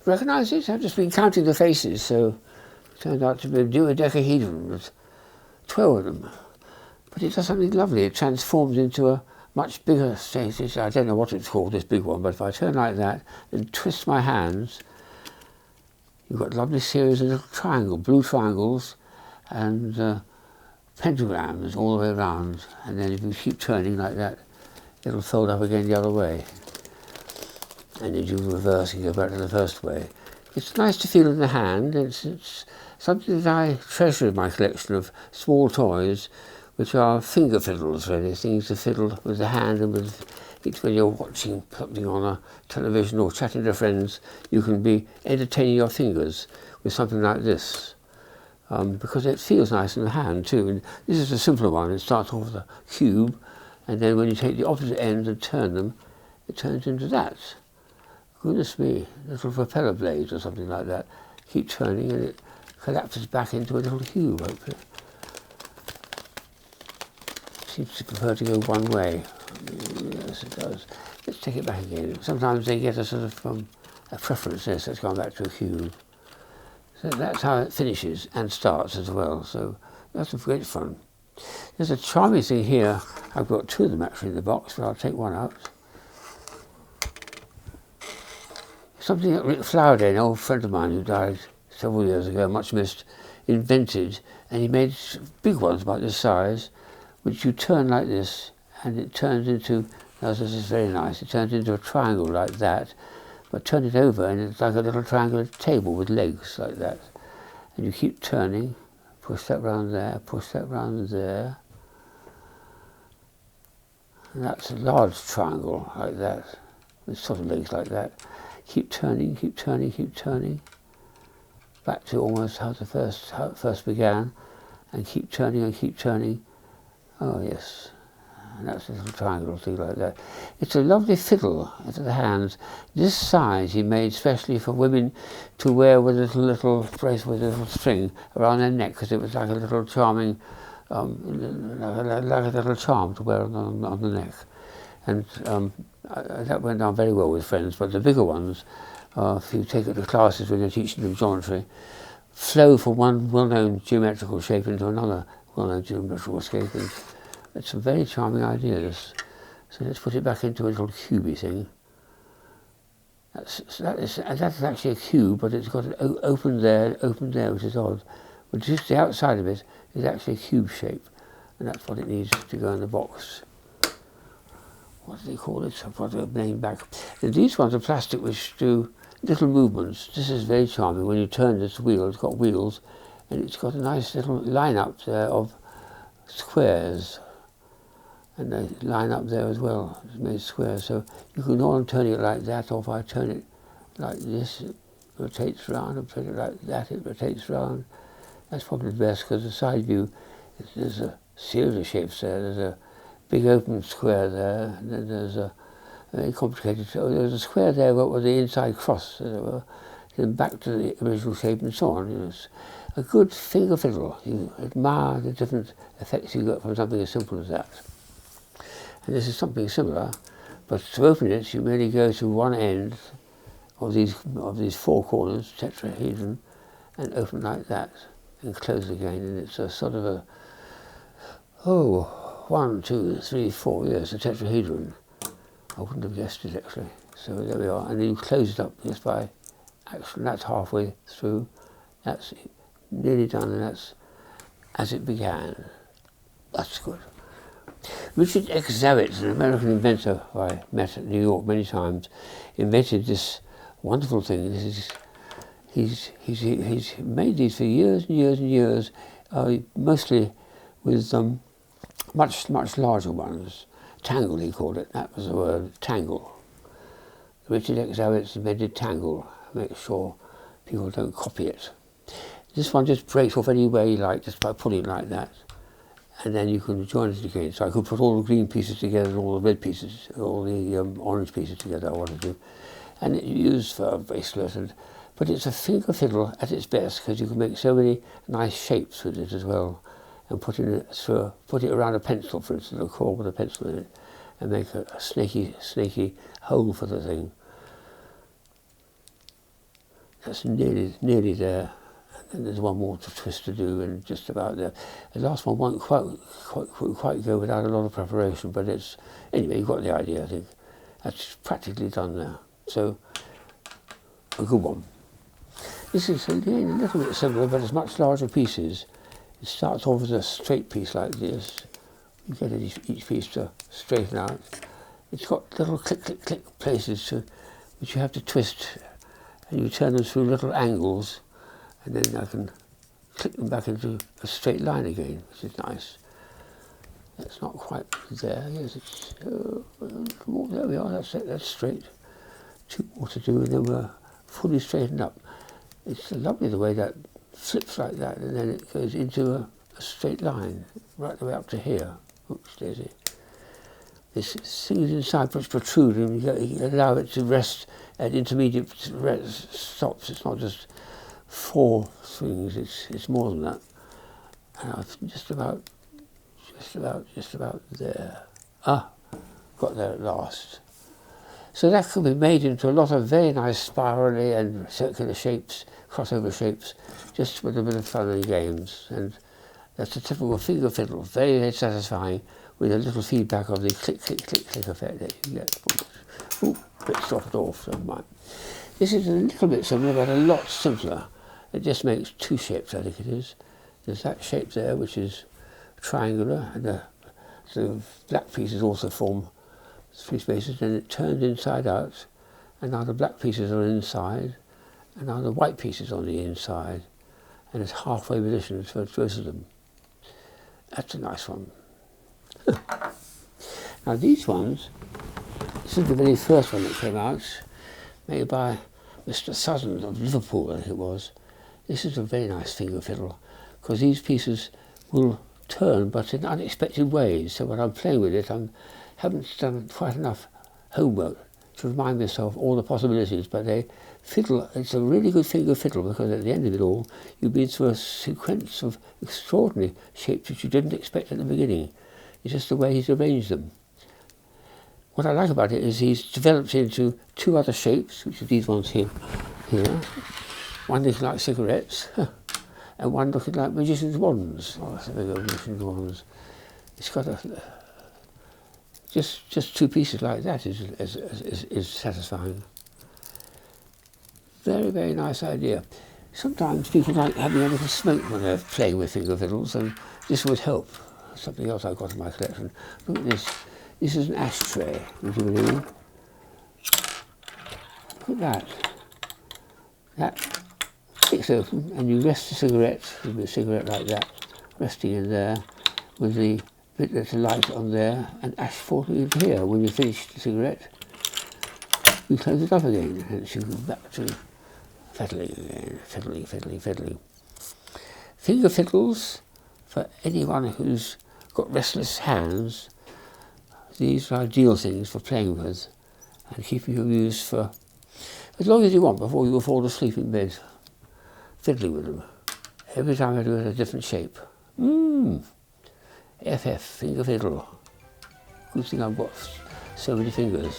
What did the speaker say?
recognise it? I've just been counting the faces, so it turned out to be a dodecahedron with 12 of them. But it does something lovely. It transforms into a much bigger stage. I don't know what it's called, this big one, but if I turn like that and twist my hands, you've got a lovely series of little blue triangles and pentagrams all the way around. And then if you keep turning like that, it'll fold up again the other way. And then you reverse and go back to the first way. It's nice to feel in the hand. It's something that I treasure in my collection of small toys, which are finger fiddles, really, things to fiddle with the hand and with it when you're watching something on a television or chatting to friends. You can be entertaining your fingers with something like this, because it feels nice in the hand too. And this is a simpler one. It starts off with a cube, and then when you take the opposite ends and turn them, it turns into that. Goodness me, little propeller blades or something like that. Keep turning and it collapses back into a little cube, hopefully. Seems to prefer to go one way. Yes, it does. Let's take it back again. Sometimes they get a sort of a preference. Yes, let's go back to a cube. So that's how it finishes and starts as well. So that's great fun. There's a charming thing here. I've got two of them actually in the box, but I'll take one out. Something that Rick Flowerday, an old friend of mine who died several years ago, much missed, invented, and he made big ones about this size, which you turn like this, and it turns into, now this is very nice, it turns into a triangle like that, but turn it over and it's like a little triangular table with legs like that. And you keep turning, push that round there, push that round there, and that's a large triangle like that, with sort of legs like that. Keep turning, keep turning, keep turning, back to almost how it first began, and keep turning and keep turning. Oh yes, and that's a little triangle thing like that. It's a lovely fiddle into the hands. This size he made specially for women to wear with a little bracelet with a little string around their neck, because it was like a little charming, like a little charm to wear on the neck. And that went down very well with friends, but the bigger ones, if you take it to classes when you're teaching them geometry, flow from one well-known geometrical shape into another well-known geometrical shape, and it's a very charming idea, this. So let's put it back into a little cubey thing. That's actually a cube, but it's got an open there, which is odd. But just the outside of it is actually a cube shape, and that's what it needs to go in the box. What do they call it? I've got the name back. And these ones are plastic, which do little movements. This is very charming. When you turn this wheel, it's got wheels, and it's got a nice little line up there of squares. And they line up there as well. It's made squares. So you can all turn it like that, or if I turn it like this, it rotates round. If I turn it like that, it rotates round. That's probably the best, because the side view, there's a series of shapes there. There's a big open square there, and then there's a very complicated, there's a square there with the inside cross, as it were, then back to the original shape and so on. You know, it's a good finger fiddle. You admire the different effects you get from something as simple as that. And this is something similar, but to open it, you merely go to one end of these four corners, tetrahedron, and open like that, and close again, and it's a sort of a, 1, 2, 3, 4, yes, a tetrahedron. I wouldn't have guessed it actually. So there we are, and then you close it up just by action. That's halfway through, that's nearly done, and that's as it began. That's good. Richard X. Zavitz, an American inventor who I met at New York many times, invented this wonderful thing. He's made these for years and years and years, mostly with much larger ones. Tangle, he called it. That was the word, Tangle. Richard X. Zavitz invented Tangle. Make sure people don't copy it. This one just breaks off any way you like, just by pulling it like that. And then you can join it again. So I could put all the green pieces together and all the red pieces, all the orange pieces together I wanted to. And it's used for a bracelet. But it's a finger fiddle at its best, because you can make so many nice shapes with it as well. And put it around a pencil, for instance, a cord with a pencil in it, and make a snaky hole for the thing. That's nearly there. And there's one more twist to do, and just about there. The last one won't quite go without a lot of preparation, but it's, anyway, you've got the idea, I think. That's practically done there. So, a good one. This is again a little bit similar, but it's much larger pieces. It starts off as a straight piece like this. You get each piece to straighten out. It's got little click, click, click places which you have to twist, and you turn them through little angles, and then I can click them back into a straight line again, which is nice. That's not quite there. Yes, it's more. There we are. That's it. That's straight. 2 more to do, and then we're fully straightened up. It's lovely the way that flips like that, and then it goes into a straight line right the way up to here. Oops, daisy. This thing inside protrude, and you allow it to rest at intermediate stops. It's not just 4 swings. It's more than that. And I've just about there. Got there at last. So that can be made into a lot of very nice spirally and circular shapes, crossover shapes, just with a bit of fun and games. And that's a typical finger fiddle, very, very satisfying, with a little feedback of the click, click, click, click effect that you get. Ooh, bit stopped off, never mind. This is a little bit similar, but a lot simpler. It just makes 2 shapes, I think it is. There's that shape there, which is triangular, and the black pieces also form 3 spaces, and it turns inside out, and now the black pieces are inside, and now the white pieces on the inside, and it's halfway positioned for both of them. That's a nice one. Now these ones, this is the very first one that came out, made by Mr. Sutton of Liverpool, I think it was. This is a very nice finger fiddle, because these pieces will turn, but in unexpected ways. So when I'm playing with it, I haven't done quite enough homework to remind myself all the possibilities, but they fiddle. It's a really good finger fiddle, because at the end of it all, you've been through a sequence of extraordinary shapes which you didn't expect at the beginning. It's just the way he's arranged them. What I like about it is he's developed into 2 other shapes, which are these ones here. One looking like cigarettes, and one looking like magician's wands. Oh, that's a big old magician's wands. It's got just 2 pieces like that is satisfying. Very, very nice idea. Sometimes people like having a little smoke when they're playing with finger fiddles, and this would help. Something else I've got in my collection. Look at this. This is an ashtray, would you believe? Look at that. That clicks open, and you rest the cigarette, with a cigarette like that, resting in there, with the bit that's a light on there, and ash falling into here. When you finish the cigarette, you close it up again, and you go back to fiddling again, fiddling. Finger fiddles, for anyone who's got restless hands, these are ideal things for playing with and keeping you amused for as long as you want before you fall asleep in bed, fiddling with them. Every time I do it, a different shape. FF, finger fiddle. Good thing I've got so many fingers.